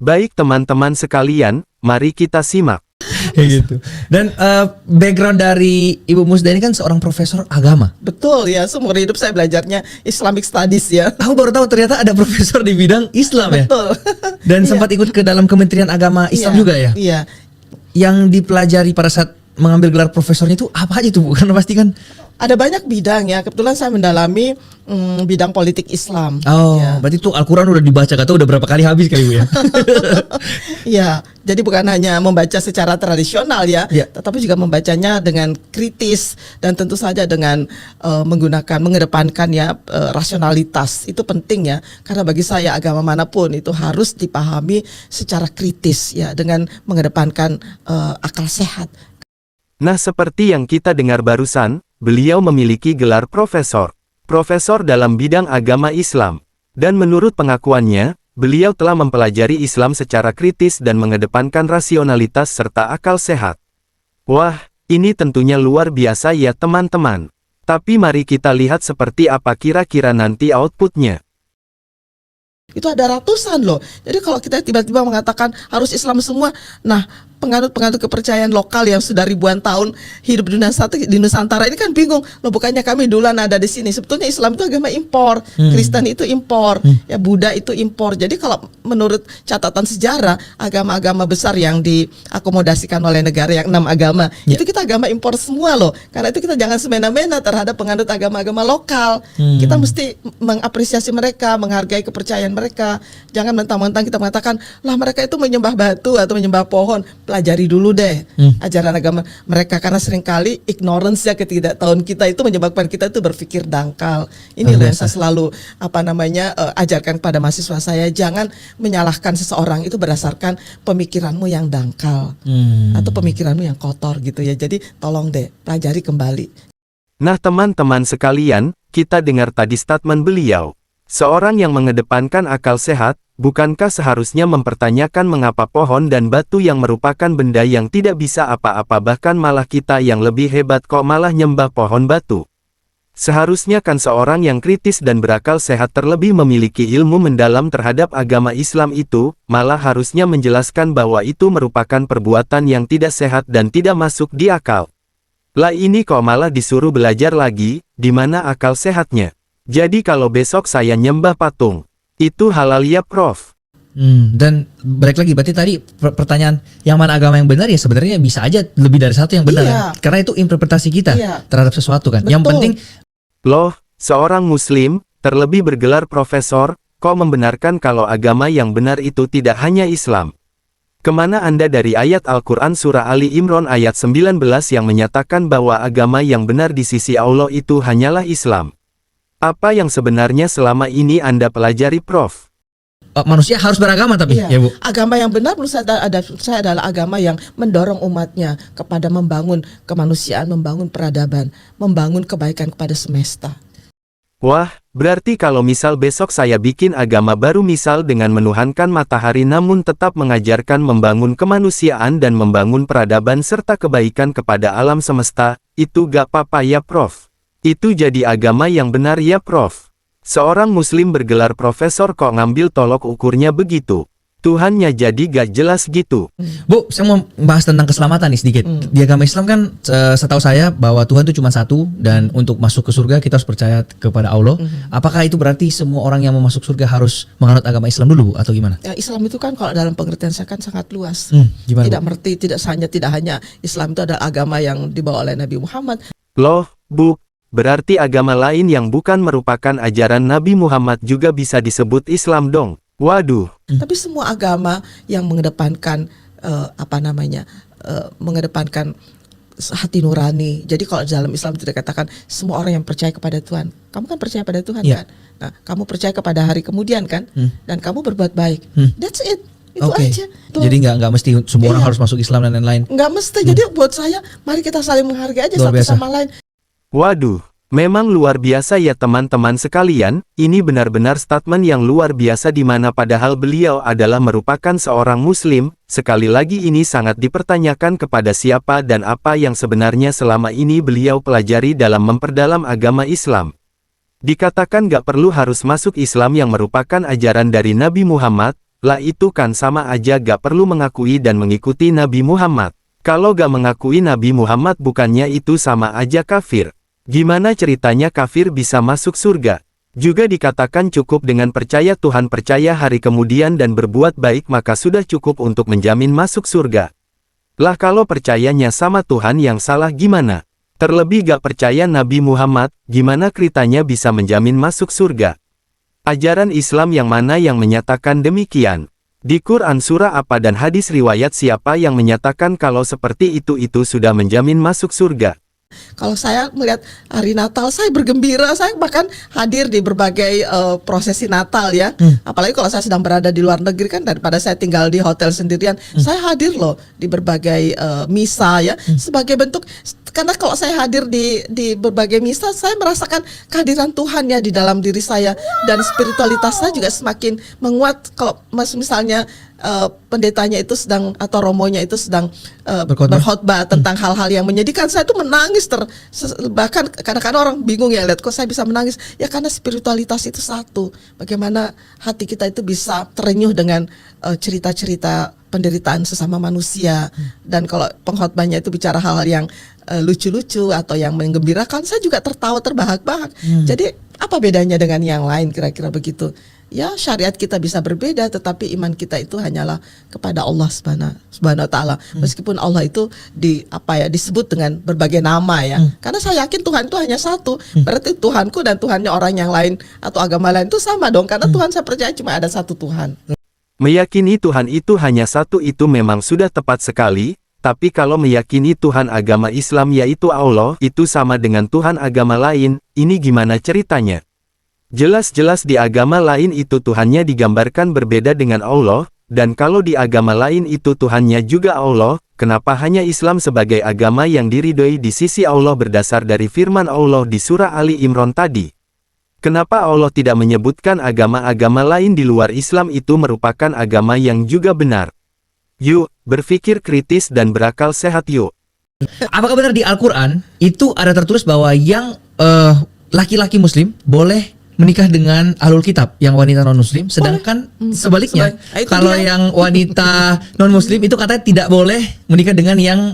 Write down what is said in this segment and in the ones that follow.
Baik teman-teman sekalian, mari kita simak. Gitu. Dan background dari Ibu Musda ini kan seorang profesor agama. Betul ya, seumur hidup saya belajarnya Islamic Studies ya. Aku baru tahu ternyata ada profesor di bidang Islam ya. Betul. Dan Iya. sempat ikut ke dalam Kementerian Agama Islam Iya, juga ya. Iya. Yang dipelajari pada saat mengambil gelar profesornya itu apa aja tuh Bu? Karena pasti kan Ada banyak bidang ya. Kebetulan saya mendalami bidang politik Islam. Ya. berarti tuh Al-Quran udah dibaca, gak tahu udah berapa kali habis kali Bu ya. Iya, jadi bukan hanya membaca secara tradisional ya, Ya. tetapi juga membacanya dengan kritis dan tentu saja dengan mengedepankan ya rasionalitas. Itu penting ya, karena bagi saya agama manapun itu harus dipahami secara kritis ya, dengan mengedepankan akal sehat. Nah, seperti yang kita dengar barusan, beliau memiliki gelar profesor dalam bidang agama Islam. Dan menurut pengakuannya, beliau telah mempelajari Islam secara kritis dan mengedepankan rasionalitas serta akal sehat. Wah, ini tentunya luar biasa ya teman-teman. Tapi mari kita lihat seperti apa kira-kira nanti outputnya. Itu ada ratusan loh. Jadi kalau kita tiba-tiba mengatakan harus Islam semua, nah penganut-penganut kepercayaan lokal yang sudah ribuan tahun hidup di Nusantara ini kan bingung. Loh, bukannya kami duluan ada di sini. Sebetulnya Islam itu agama impor, Kristen itu impor, ya Buddha itu impor. Jadi kalau menurut catatan sejarah, agama-agama besar yang diakomodasikan oleh negara yang 6 agama, itu kita agama impor semua loh. Karena itu kita jangan semena-mena terhadap penganut agama-agama lokal. Kita mesti mengapresiasi mereka, menghargai kepercayaan mereka. Jangan mentang-mentang kita mengatakan, lah mereka itu menyembah batu atau menyembah pohon. Pelajari dulu deh ajaran agama mereka, karena seringkali ignorance ya, ketidaktahuan kita itu menyebabkan kita itu berpikir dangkal. Ini loh yang saya selalu ajarkan pada mahasiswa saya, jangan menyalahkan seseorang itu berdasarkan pemikiranmu yang dangkal atau pemikiranmu yang kotor gitu ya. Jadi tolong deh pelajari kembali. Nah teman-teman sekalian, kita dengar tadi statement beliau. Seorang yang mengedepankan akal sehat, bukankah seharusnya mempertanyakan mengapa pohon dan batu yang merupakan benda yang tidak bisa apa-apa, bahkan malah kita yang lebih hebat kok malah nyembah pohon batu? Seharusnya kan seorang yang kritis dan berakal sehat terlebih memiliki ilmu mendalam terhadap agama Islam itu, malah harusnya menjelaskan bahwa itu merupakan perbuatan yang tidak sehat dan tidak masuk di akal. Lah ini kok malah disuruh belajar lagi, di mana akal sehatnya? Jadi kalau besok saya nyembah patung, itu halal ya Prof? Dan balik lagi, berarti tadi pertanyaan yang mana agama yang benar, ya sebenarnya bisa aja lebih dari satu yang benar. Iya. Karena itu interpretasi kita terhadap sesuatu kan. Betul. Yang penting Loh, seorang muslim, terlebih bergelar profesor, kok membenarkan kalau agama yang benar itu tidak hanya Islam? Kemana Anda dari ayat Al-Quran Surah Ali Imran ayat 19 yang menyatakan bahwa agama yang benar di sisi Allah itu hanyalah Islam? Apa yang sebenarnya selama ini Anda pelajari, Prof? manusia harus beragama tapi ya Bu. Agama yang benar menurut saya adalah agama yang mendorong umatnya kepada membangun kemanusiaan, membangun peradaban, membangun kebaikan kepada semesta. Wah, berarti kalau misal besok saya bikin agama baru misal dengan menuhankan matahari namun tetap mengajarkan membangun kemanusiaan dan membangun peradaban serta kebaikan kepada alam semesta, itu gak apa-apa ya Prof? Itu jadi agama yang benar ya Prof? Seorang muslim bergelar profesor kok ngambil tolok ukurnya begitu? Tuhannya jadi gak jelas gitu. Bu, saya mau bahas tentang keselamatan nih sedikit. Di agama Islam kan setahu saya bahwa Tuhan itu cuma satu, dan untuk masuk ke surga kita harus percaya kepada Allah. Apakah itu berarti semua orang yang mau masuk surga harus menganut agama Islam dulu Bu, atau gimana? Ya, Islam itu kan kalau dalam pengertian saya kan sangat luas. Gimana, Tidak Bu? merti, tidak hanya Islam itu adalah agama yang dibawa oleh Nabi Muhammad. Loh, Bu, berarti agama lain yang bukan merupakan ajaran Nabi Muhammad juga bisa disebut Islam dong? Waduh. Tapi semua agama yang mengedepankan mengedepankan hati nurani. Jadi kalau dalam Islam itu dikatakan semua orang yang percaya kepada Tuhan. Kamu kan percaya pada Tuhan kan? Nah, kamu percaya kepada hari kemudian kan? Dan kamu berbuat baik. That's it. Itu aja. Tuh. Jadi nggak mesti semua orang harus masuk Islam dan lain-lain. Nggak mesti. Jadi buat saya, mari kita saling menghargai aja Luar satu biasa. sama lain. Waduh, memang luar biasa ya teman-teman sekalian, ini benar-benar statement yang luar biasa di mana padahal beliau adalah merupakan seorang muslim. Sekali lagi ini sangat dipertanyakan kepada siapa dan apa yang sebenarnya selama ini beliau pelajari dalam memperdalam agama Islam. Dikatakan gak perlu harus masuk Islam yang merupakan ajaran dari Nabi Muhammad, Lah itu kan sama aja gak perlu mengakui dan mengikuti Nabi Muhammad. Kalau gak mengakui Nabi Muhammad bukannya itu sama aja kafir. Gimana ceritanya kafir bisa masuk surga? Juga dikatakan cukup dengan percaya Tuhan, percaya hari kemudian dan berbuat baik maka sudah cukup untuk menjamin masuk surga. Lah kalau percayanya sama Tuhan yang salah gimana? Terlebih gak percaya Nabi Muhammad, gimana ceritanya bisa menjamin masuk surga? Ajaran Islam yang mana yang menyatakan demikian? Di Quran surah apa dan hadis riwayat siapa yang menyatakan kalau seperti itu sudah menjamin masuk surga? Kalau saya melihat hari Natal, saya bergembira, saya bahkan hadir di berbagai prosesi Natal ya. Apalagi kalau saya sedang berada di luar negeri kan, daripada saya tinggal di hotel sendirian, saya hadir loh di berbagai misa ya, sebagai bentuk. Karena kalau saya hadir di berbagai misa, saya merasakan kehadiran Tuhan ya di dalam diri saya, dan spiritualitas saya juga semakin menguat. Kalau misalnya pendetanya itu sedang atau romonya itu sedang berkhotbah tentang hal-hal yang menyedihkan, saya itu menangis bahkan kadang-kadang orang bingung ya lihat kok saya bisa menangis ya, karena spiritualitas itu satu. Bagaimana hati kita itu bisa terenyuh dengan cerita-cerita penderitaan sesama manusia. Dan kalau pengkhotbahnya itu bicara hal-hal yang lucu-lucu atau yang menggembirakan, saya juga tertawa terbahak-bahak. Jadi apa bedanya dengan yang lain, kira-kira begitu. Ya, syariat kita bisa berbeda, tetapi iman kita itu hanyalah kepada Allah Subhanahu wa taala. Meskipun Allah itu disebut dengan berbagai nama ya. Karena saya yakin Tuhan itu hanya satu. Berarti Tuhanku dan Tuhannya orang yang lain atau agama lain itu sama dong, karena Tuhan saya percaya cuma ada satu Tuhan. Meyakini Tuhan itu hanya satu itu memang sudah tepat sekali, tapi kalau meyakini Tuhan agama Islam yaitu Allah itu sama dengan Tuhan agama lain, ini gimana ceritanya? Jelas-jelas di agama lain itu Tuhannya digambarkan berbeda dengan Allah, dan kalau di agama lain itu Tuhannya juga Allah, kenapa hanya Islam sebagai agama yang diridhoi di sisi Allah berdasar dari firman Allah di surah Ali Imran tadi? Kenapa Allah tidak menyebutkan agama-agama lain di luar Islam itu merupakan agama yang juga benar? Yuk, berpikir kritis dan berakal sehat yuk. Apakah benar di Al-Quran itu ada tertulis bahwa yang laki-laki Muslim boleh menikah dengan ahlul kitab yang wanita non muslim, sedangkan sebaliknya kalau yang wanita non muslim itu katanya tidak boleh menikah dengan yang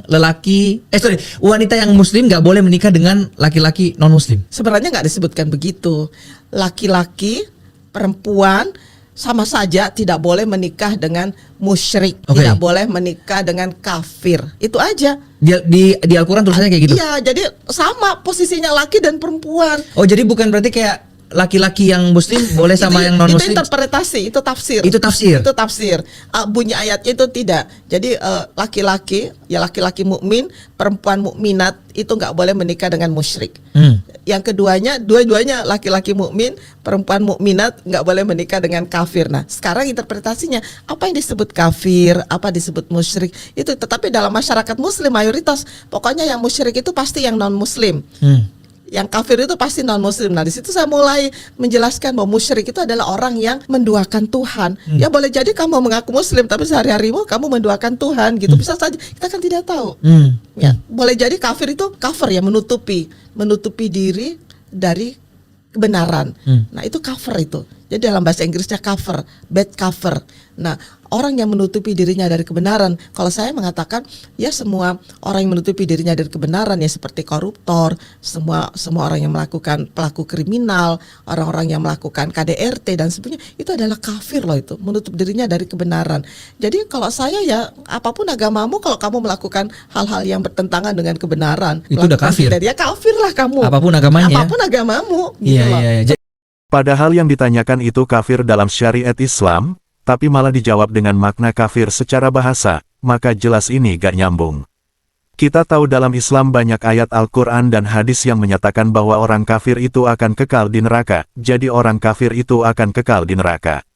wanita yang muslim nggak boleh menikah dengan laki-laki non muslim. Sebenarnya nggak disebutkan begitu. Laki-laki, perempuan sama saja tidak boleh menikah dengan musyrik, tidak boleh menikah dengan kafir. Itu aja. Di Al-Quran tulisannya kayak gitu. Iya, jadi sama posisinya laki dan perempuan. Oh, jadi bukan berarti kayak laki-laki yang muslim boleh sama yang non muslim. Itu interpretasi, itu tafsir. Itu tafsir. Bunyi ayatnya itu tidak. Jadi laki-laki mukmin, perempuan mukminat itu nggak boleh menikah dengan musyrik. Yang keduanya, dua-duanya laki-laki mukmin, perempuan mukminat nggak boleh menikah dengan kafir. Nah, sekarang interpretasinya apa yang disebut kafir, apa disebut musyrik itu. Tetapi dalam masyarakat muslim mayoritas, pokoknya yang musyrik itu pasti yang non muslim. Yang kafir itu pasti non-muslim. Nah, di situ saya mulai menjelaskan bahwa musyrik itu adalah orang yang menduakan Tuhan. Ya boleh jadi kamu mengaku muslim, tapi sehari-harimu kamu menduakan Tuhan gitu. Bisa saja, kita kan tidak tahu. Ya, boleh jadi kafir itu kafir ya, menutupi diri dari kebenaran. Nah, itu kafir itu. Jadi dalam bahasa Inggrisnya kafir, bad kafir. Nah, orang yang menutupi dirinya dari kebenaran, kalau saya mengatakan ya semua orang yang menutupi dirinya dari kebenaran ya seperti koruptor, semua orang yang melakukan pelaku kriminal, orang-orang yang melakukan KDRT dan sebagainya, itu adalah kafir loh, itu menutup dirinya dari kebenaran. Jadi kalau saya ya apapun agamamu, kalau kamu melakukan hal-hal yang bertentangan dengan kebenaran, itu udah kafir. Ya kafir lah kamu. Apapun agamanya. Apapun agamamu. Iya. Padahal yang ditanyakan itu kafir dalam syariat Islam, tapi malah dijawab dengan makna kafir secara bahasa, maka jelas ini gak nyambung. Kita tahu dalam Islam banyak ayat Al-Quran dan hadis yang menyatakan bahwa orang kafir itu akan kekal di neraka, jadi orang kafir itu akan kekal di neraka.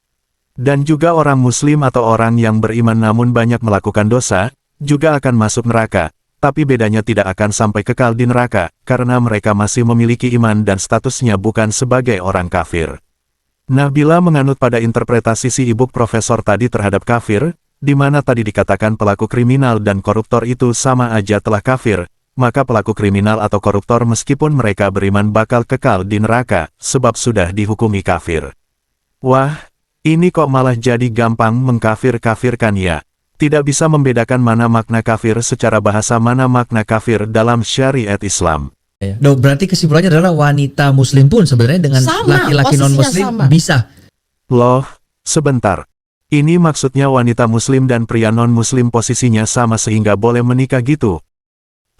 Dan juga orang muslim atau orang yang beriman namun banyak melakukan dosa, juga akan masuk neraka. Tapi bedanya tidak akan sampai kekal di neraka, karena mereka masih memiliki iman dan statusnya bukan sebagai orang kafir. Nah, bila menganut pada interpretasi si ibu profesor tadi terhadap kafir, di mana tadi dikatakan pelaku kriminal dan koruptor itu sama aja telah kafir, maka pelaku kriminal atau koruptor meskipun mereka beriman bakal kekal di neraka, sebab sudah dihukumi kafir. Wah, Ini kok malah jadi gampang mengkafir-kafirkan ya. Tidak bisa membedakan mana makna kafir secara bahasa, mana makna kafir dalam syariat Islam. Berarti kesimpulannya adalah wanita muslim pun sebenarnya dengan Sama, laki-laki posisinya non-muslim sama. bisa. Loh, sebentar. Ini maksudnya wanita muslim dan pria non-muslim posisinya sama sehingga boleh menikah gitu?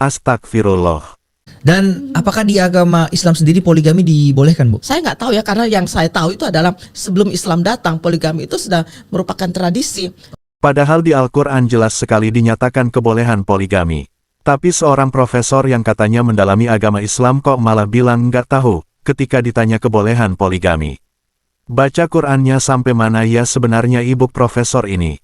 Astagfirullah. Dan apakah di agama Islam sendiri poligami dibolehkan, Bu? Saya nggak tahu ya, karena yang saya tahu itu adalah sebelum Islam datang, poligami itu sudah merupakan tradisi. Padahal di Al-Quran jelas sekali dinyatakan kebolehan poligami. Tapi seorang profesor yang katanya mendalami agama Islam kok malah bilang nggak tahu ketika ditanya kebolehan poligami. Baca Qurannya sampai mana ya sebenarnya ibu profesor ini?